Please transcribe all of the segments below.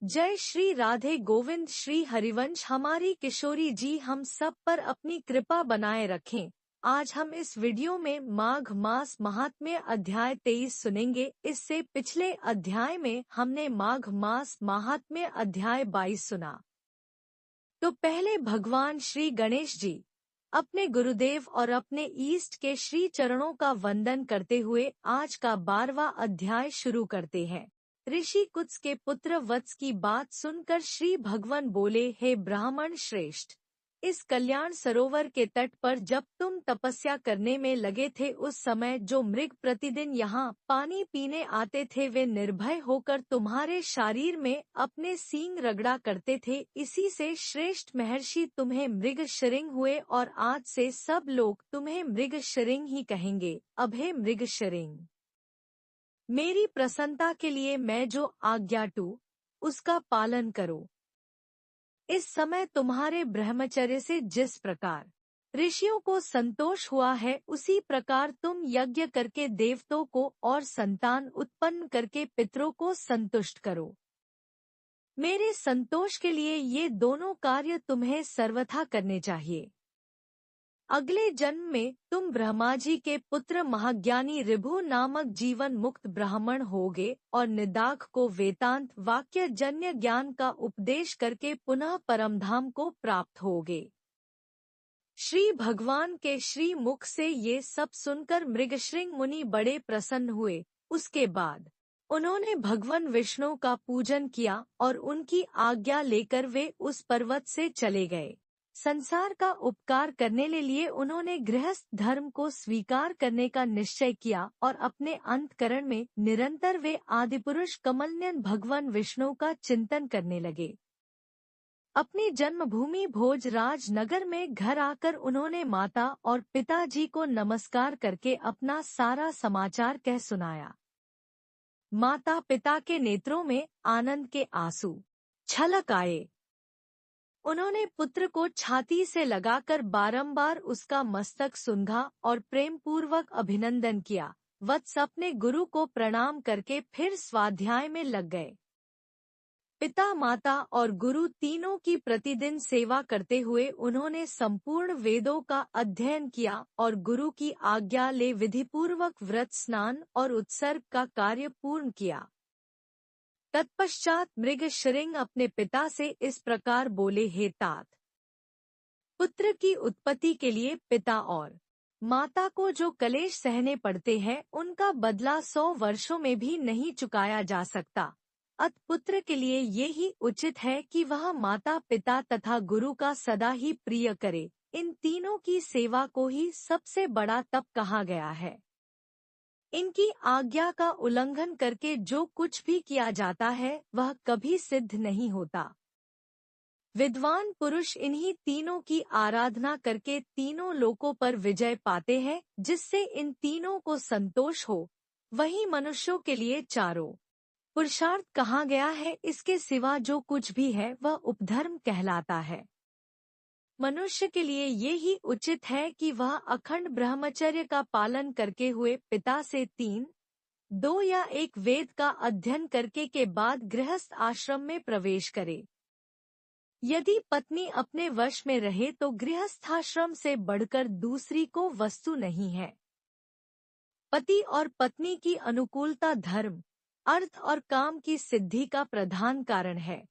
जय श्री राधे गोविंद। श्री हरिवंश हमारी किशोरी जी हम सब पर अपनी कृपा बनाए रखें। आज हम इस वीडियो में माघ मास महात्म्य अध्याय 23 सुनेंगे। इससे पिछले अध्याय में हमने माघ मास महात्म्य अध्याय 22 सुना। तो पहले भगवान श्री गणेश जी अपने गुरुदेव और अपने ईष्ट के श्री चरणों का वंदन करते हुए आज का 12वां अध्याय शुरू करते हैं। ऋषि कुत्स के पुत्र वत्स की बात सुनकर श्री भगवान बोले, हे ब्राह्मण श्रेष्ठ, इस कल्याण सरोवर के तट पर जब तुम तपस्या करने में लगे थे उस समय जो मृग प्रतिदिन यहाँ पानी पीने आते थे वे निर्भय होकर तुम्हारे शरीर में अपने सींग रगड़ा करते थे। इसी से श्रेष्ठ महर्षि तुम्हें मृग शृंग हुए और आज से सब लोग तुम्हें मृग शृंग ही कहेंगे। अब हे मृग शृंग, मेरी प्रसन्नता के लिए मैं जो आज्ञा दूं उसका पालन करो। इस समय तुम्हारे ब्रह्मचर्य से जिस प्रकार ऋषियों को संतोष हुआ है उसी प्रकार तुम यज्ञ करके देवताओं को और संतान उत्पन्न करके पितरों को संतुष्ट करो। मेरे संतोष के लिए ये दोनों कार्य तुम्हें सर्वथा करने चाहिए। अगले जन्म में तुम ब्रह्मा जी के पुत्र महाज्ञानी ऋभु नामक जीवन मुक्त ब्राह्मण होगे और निदाघ को वेदांत वाक्य जन्य ज्ञान का उपदेश करके पुनः परमधाम को प्राप्त होगे। श्री भगवान के श्री मुख से ये सब सुनकर मृगशृंग मुनि बड़े प्रसन्न हुए। उसके बाद उन्होंने भगवान विष्णु का पूजन किया और उनकी आज्ञा लेकर वे उस पर्वत से चले गए। संसार का उपकार करने के लिए उन्होंने गृहस्थ धर्म को स्वीकार करने का निश्चय किया और अपने अंतकरण में निरंतर वे आदिपुरुष कमलनयन भगवान विष्णु का चिंतन करने लगे। अपनी जन्मभूमि भोजराज नगर में घर आकर उन्होंने माता और पिताजी को नमस्कार करके अपना सारा समाचार कह सुनाया। माता पिता के नेत्रों में आनंद के आंसू छलक आए। उन्होंने पुत्र को छाती से लगाकर बारंबार उसका मस्तक सूंघा और प्रेम पूर्वक अभिनंदन किया। वत्स अपने गुरु को प्रणाम करके फिर स्वाध्याय में लग गए। पिता माता और गुरु तीनों की प्रतिदिन सेवा करते हुए उन्होंने संपूर्ण वेदों का अध्ययन किया और गुरु की आज्ञा ले विधिपूर्वक व्रत स्नान और उत्सर्ग का कार्य पूर्ण किया। तत्पश्चात मृग शृंग अपने पिता से इस प्रकार बोले, हे तात, पुत्र की उत्पत्ति के लिए पिता और माता को जो कलेश सहने पड़ते हैं उनका बदला 100 वर्षों में भी नहीं चुकाया जा सकता। अतः पुत्र के लिए ये ही उचित है कि वह माता पिता तथा गुरु का सदा ही प्रिय करे। इन तीनों की सेवा को ही सबसे बड़ा तप कहा गया है। इनकी आज्ञा का उल्लंघन करके जो कुछ भी किया जाता है वह कभी सिद्ध नहीं होता। विद्वान पुरुष इन्हीं तीनों की आराधना करके तीनों लोकों पर विजय पाते हैं। जिससे इन तीनों को संतोष हो वही मनुष्यों के लिए चारों पुरुषार्थ कहा गया है। इसके सिवा जो कुछ भी है वह उपधर्म कहलाता है। मनुष्य के लिए ये ही उचित है कि वह अखंड ब्रह्मचर्य का पालन करके हुए पिता से 3, 2 या 1 वेद का अध्ययन करके के बाद गृहस्थ आश्रम में प्रवेश करे। यदि पत्नी अपने वश में रहे तो गृहस्थाश्रम से बढ़कर दूसरी को वस्तु नहीं है। पति और पत्नी की अनुकूलता धर्म, अर्थ और काम की सिद्धि का प्रधान कारण है।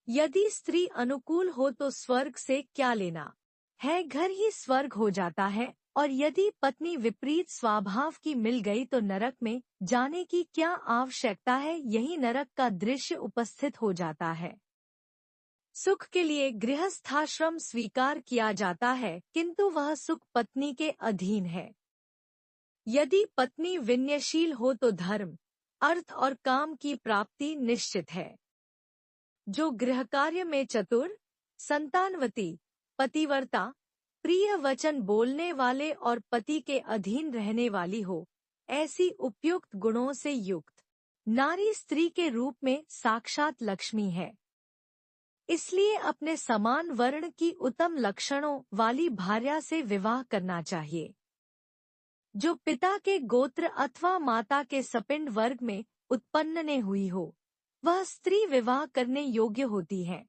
यदि स्त्री अनुकूल हो तो स्वर्ग से क्या लेना है, घर ही स्वर्ग हो जाता है। और यदि पत्नी विपरीत स्वभाव की मिल गई तो नरक में जाने की क्या आवश्यकता है, यही नरक का दृश्य उपस्थित हो जाता है। सुख के लिए गृहस्थाश्रम स्वीकार किया जाता है किंतु वह सुख पत्नी के अधीन है। यदि पत्नी विनयशील हो तो धर्म, अर्थ और काम की प्राप्ति निश्चित है। जो गृह कार्य में चतुर, संतानवती, पतिव्रता, प्रिय वचन बोलने वाले और पति के अधीन रहने वाली हो, ऐसी उपयुक्त गुणों से युक्त नारी स्त्री के रूप में साक्षात लक्ष्मी है। इसलिए अपने समान वर्ण की उत्तम लक्षणों वाली भार्या से विवाह करना चाहिए। जो पिता के गोत्र अथवा माता के सपिंड वर्ग में उत्पन्न ने हुई हो वह स्त्री विवाह करने योग्य होती है।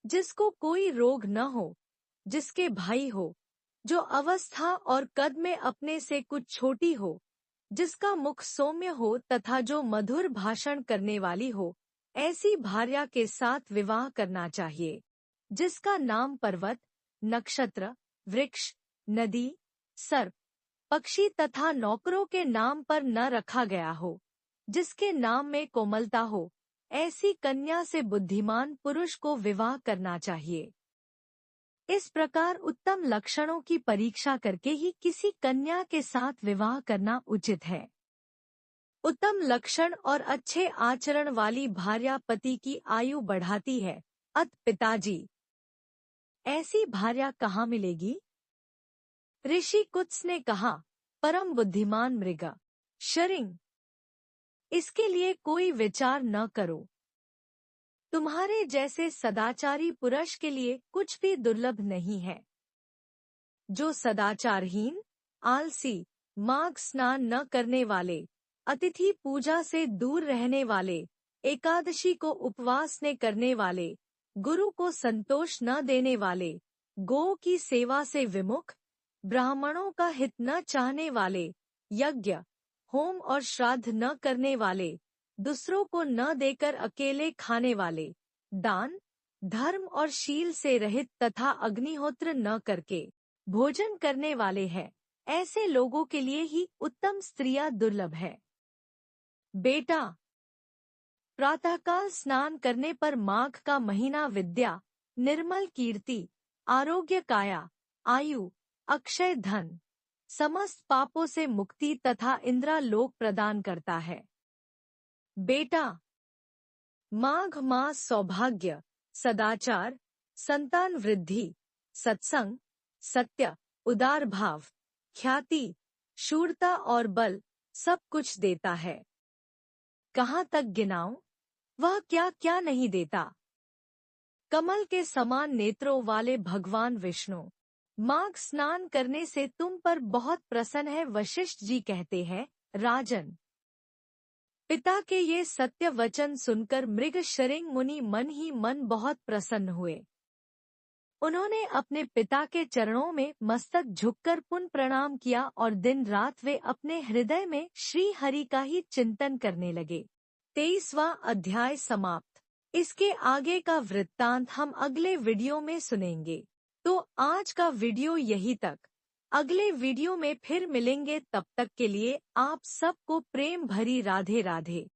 जिसको कोई रोग न हो, जिसके भाई हो, जो अवस्था और कद में अपने से कुछ छोटी हो, जिसका मुख सौम्य हो तथा जो मधुर भाषण करने वाली हो, ऐसी भार्या के साथ विवाह करना चाहिए। जिसका नाम पर्वत, नक्षत्र, वृक्ष, नदी, सर्प, पक्षी तथा नौकरों के नाम पर न रखा गया हो, जिसके नाम में कोमलता हो, ऐसी कन्या से बुद्धिमान पुरुष को विवाह करना चाहिए। इस प्रकार उत्तम लक्षणों की परीक्षा करके ही किसी कन्या के साथ विवाह करना उचित है। उत्तम लक्षण और अच्छे आचरण वाली भार्या पति की आयु बढ़ाती है। अत पिताजी, ऐसी भार्या कहाँ मिलेगी? ऋषि कुत्स ने कहा, परम बुद्धिमान मृग शरिंग, इसके लिए कोई विचार न करो। तुम्हारे जैसे सदाचारी पुरुष के लिए कुछ भी दुर्लभ नहीं है। जो सदाचारहीन, आलसी, माघ स्नान न करने वाले, अतिथि पूजा से दूर रहने वाले, एकादशी को उपवास न करने वाले, गुरु को संतोष न देने वाले, गौ की सेवा से विमुख, ब्राह्मणों का हित न चाहने वाले, यज्ञ, होम और श्राद्ध न करने वाले, दूसरों को न देकर अकेले खाने वाले, दान, धर्म और शील से रहित तथा अग्निहोत्र न करके भोजन करने वाले हैं, ऐसे लोगों के लिए ही उत्तम स्त्रियां दुर्लभ है। बेटा, प्रातःकाल स्नान करने पर माघ का महीना विद्या, निर्मल कीर्ति, आरोग्य काया, आयु, अक्षय धन, समस्त पापों से मुक्ति तथा इंद्रालोक प्रदान करता है। बेटा, माघ मास सौभाग्य, सदाचार, संतान वृद्धि, सत्संग, सत्य, उदार भाव, ख्याति, शूरता और बल सब कुछ देता है। कहाँ तक गिनाऊं? वह क्या क्या नहीं देता। कमल के समान नेत्रों वाले भगवान विष्णु माघ स्नान करने से तुम पर बहुत प्रसन्न है। वशिष्ठ जी कहते हैं, राजन, पिता के ये सत्य वचन सुनकर मृग शरिंग मुनि मन ही मन बहुत प्रसन्न हुए। उन्होंने अपने पिता के चरणों में मस्तक झुककर पुनः प्रणाम किया और दिन रात वे अपने हृदय में श्री हरि का ही चिंतन करने लगे। 23वां अध्याय समाप्त। इसके आगे का वृत्तांत हम अगले वीडियो में सुनेंगे। तो आज का वीडियो यही तक। अगले वीडियो में फिर मिलेंगे, तब तक के लिए आप सबको प्रेम भरी राधे राधे।